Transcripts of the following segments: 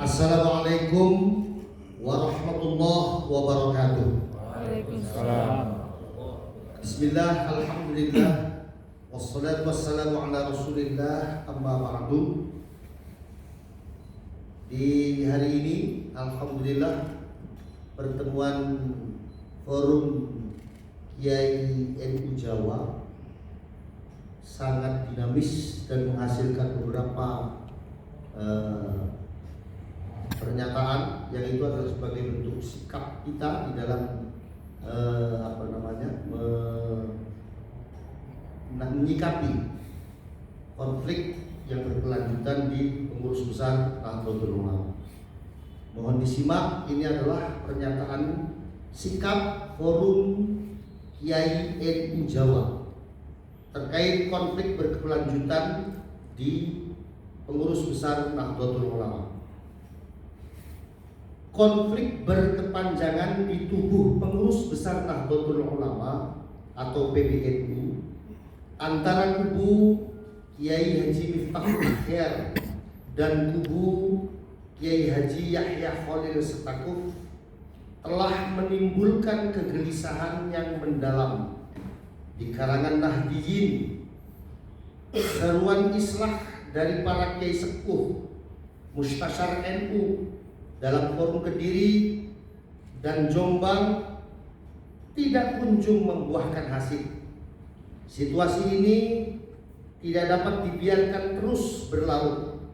Assalamualaikum warahmatullahi wabarakatuh. Waalaikumsalam. Bismillah, alhamdulillah, wassalatu wassalamu ala rasulillah, amma ba'du. Di hari ini, alhamdulillah, pertemuan Forum Kiai NU Jawa sangat dinamis dan menghasilkan beberapa pernyataan yang itu adalah sebagai bentuk sikap kita di dalam menyikapi konflik yang berkelanjutan di pengurus besar Nahdlatul Ulama. Mohon disimak, ini adalah pernyataan sikap Forum Kiai NU Jawa terkait konflik berkelanjutan di pengurus besar Nahdlatul Ulama. Konflik berkepanjangan di tubuh pengurus besar Nahdlatul Ulama atau PBNU antara kubu Kiai Haji Miftahul Akhyar dan kubu Kiai Haji Yahya Khalil Setakuf telah menimbulkan kegelisahan yang mendalam di kalangan Nahdiyin. Seruan islah dari para kiai sepuh Mustasyar NU dalam forum Kediri dan Jombang tidak kunjung membuahkan hasil. Situasi ini tidak dapat dibiarkan terus berlarut,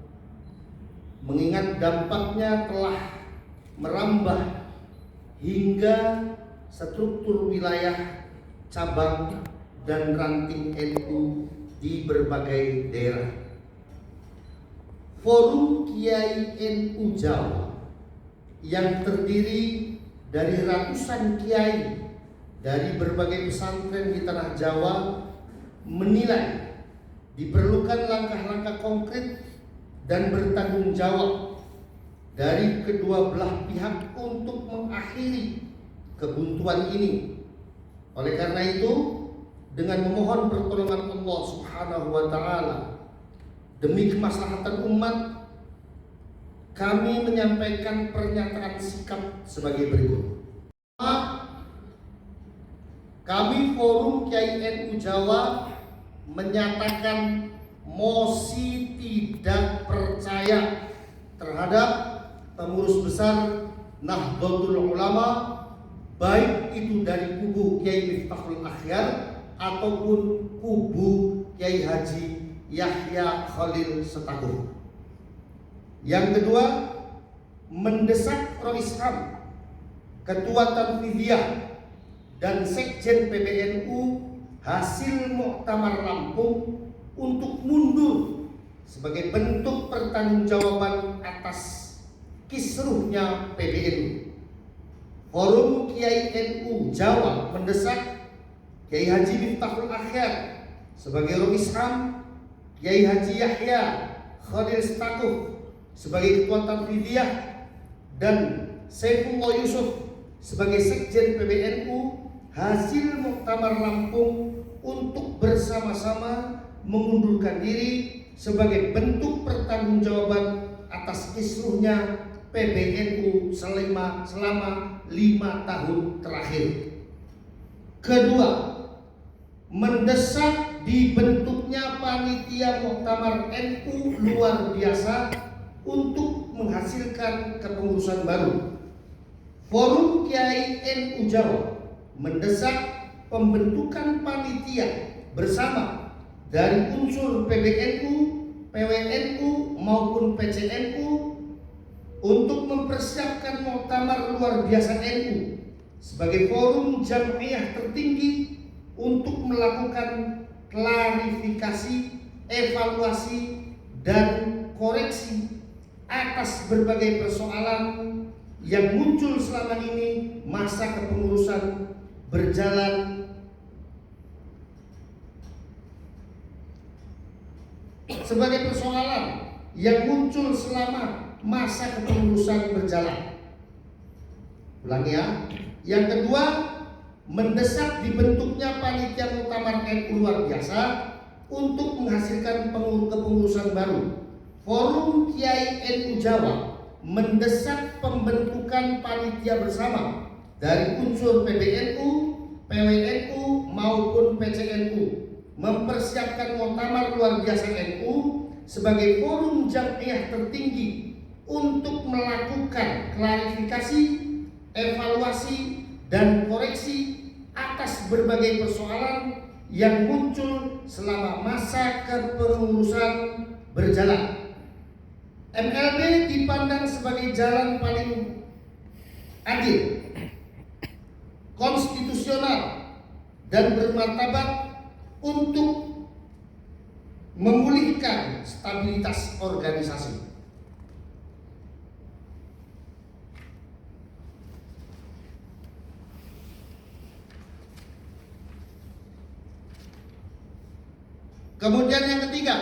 mengingat dampaknya telah merambah hingga struktur wilayah, cabang, dan ranting NU di berbagai daerah. Forum Kiai NU Jawa yang terdiri dari ratusan kiai dari berbagai pesantren di tanah Jawa menilai diperlukan langkah-langkah konkret dan bertanggung jawab dari kedua belah pihak untuk mengakhiri kebuntuan ini. Oleh karena itu, dengan memohon pertolongan Allah Subhanahu wa taala demi kemaslahatan umat, kami menyampaikan pernyataan sikap sebagai berikut. Kami Forum Kiai NU Jawa menyatakan mosi tidak percaya terhadap pengurus besar Nahdlatul Ulama, baik itu dari kubu Kiai Miftahul Akhyar ataupun kubu Kiai Haji Yahya Khalil Setakuf. Yang kedua, mendesak Roisham, Ketua Tanfidiyah dan Sekjen PBNU hasil Muktamar Lampung untuk mundur sebagai bentuk pertanggungjawaban atas kisruhnya PBNU. Forum Kiai NU Jawa mendesak Kiai Haji Miftahul Akhyar sebagai Roisham, Kiai Haji Yahya Khalil Setakuf sebagai Ketua Tanfidiyah dan Saifullah Yusuf sebagai Sekjen PBNU hasil Muktamar Lampung untuk bersama-sama mengundurkan diri sebagai bentuk pertanggungjawaban atas kisruhnya PBNU selama 5 tahun terakhir. Kedua, mendesak dibentuknya panitia Muktamar NU luar biasa untuk menghasilkan kepengurusan baru. Forum Kiai NU Jawa mendesak pembentukan panitia bersama dari unsur PBNU, PWNU maupun PCNU untuk mempersiapkan Muktamar luar biasa NU sebagai forum jamiah tertinggi untuk melakukan klarifikasi, evaluasi, dan koreksi atas berbagai persoalan yang muncul selama ini masa kepengurusan berjalan sebagai persoalan yang muncul selama masa kepengurusan berjalan. Ulangi ya. Yang kedua, mendesak dibentuknya panitia Muktamar NU luar biasa untuk menghasilkan kepengurusan baru. Forum Kiai NU Jawa mendesak pembentukan panitia bersama dari unsur PBNU, PWNU maupun PCNU, mempersiapkan muktamar luar biasa NU sebagai forum jamiah tertinggi untuk melakukan klarifikasi, evaluasi, dan koreksi atas berbagai persoalan yang muncul selama masa kepengurusan berjalan. MLB dipandang sebagai jalan paling adil, konstitusional, dan bermartabat untuk memulihkan stabilitas organisasi. Kemudian yang ketiga,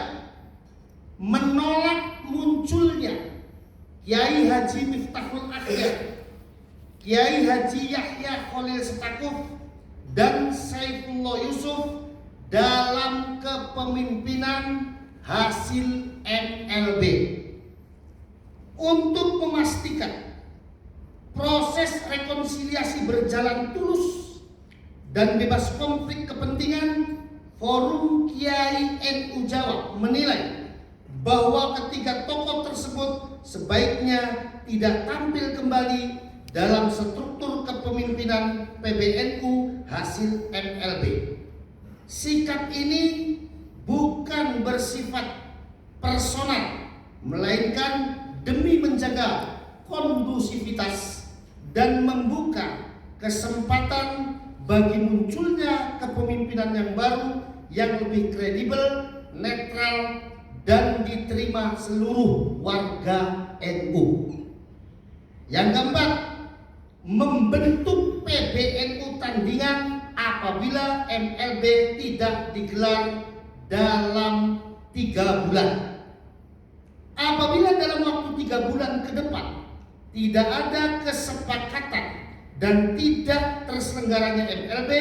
menolak munculnya Kiai Haji Miftahul Akhyar, Kiai Haji Yahya Khalil Stakuf, dan Saifullah Yusuf dalam kepemimpinan hasil MLB untuk memastikan proses rekonsiliasi berjalan tulus dan bebas konflik kepentingan. Forum Kiai NU Jawa menilai bahwa ketiga tokoh tersebut sebaiknya tidak tampil kembali dalam struktur kepemimpinan PBNU hasil MLB. Sikap ini bukan bersifat personal, melainkan demi menjaga kondusivitas dan membuka kesempatan bagi munculnya kepemimpinan yang baru yang lebih kredibel, netral, dan diterima seluruh warga NU. Yang keempat, membentuk PBNU tandingan apabila MLB tidak digelar dalam 3 bulan. Apabila dalam waktu 3 bulan ke depan tidak ada kesepakatan dan tidak terselenggaranya MLB,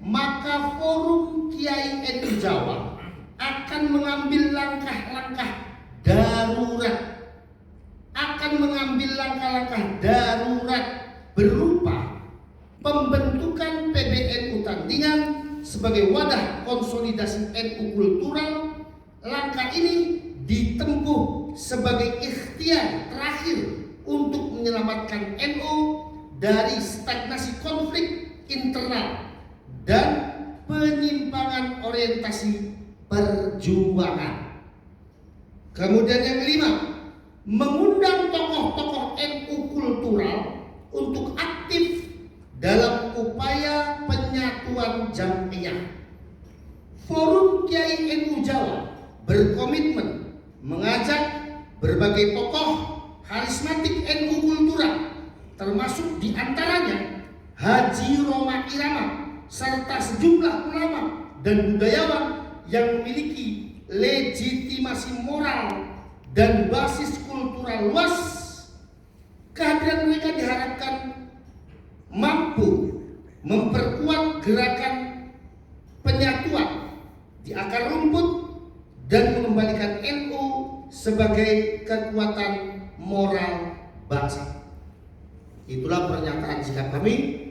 maka Forum Kiai NU Jawa akan mengambil langkah-langkah darurat berupa pembentukan PBNU tandingan sebagai wadah konsolidasi NU kultural. Langkah ini ditempuh sebagai ikhtiar terakhir untuk menyelamatkan NU dari stagnasi konflik internal dan penyimpangan orientasi perjuangan. Kemudian yang kelima, mengundang tokoh-tokoh NU kultural untuk aktif dalam upaya penyatuan jamiah. Forum Kiai NU Jawa berkomitmen mengajak berbagai tokoh karismatik NU kultural, termasuk diantaranya Haji Roma Irama, serta sejumlah ulama dan budayawan yang memiliki legitimasi moral dan basis kultural luas. Kehadiran mereka diharapkan mampu memperkuat gerakan penyatuan di akar rumput dan mengembalikan NU sebagai kekuatan moral bangsa. Itulah pernyataan sikap kami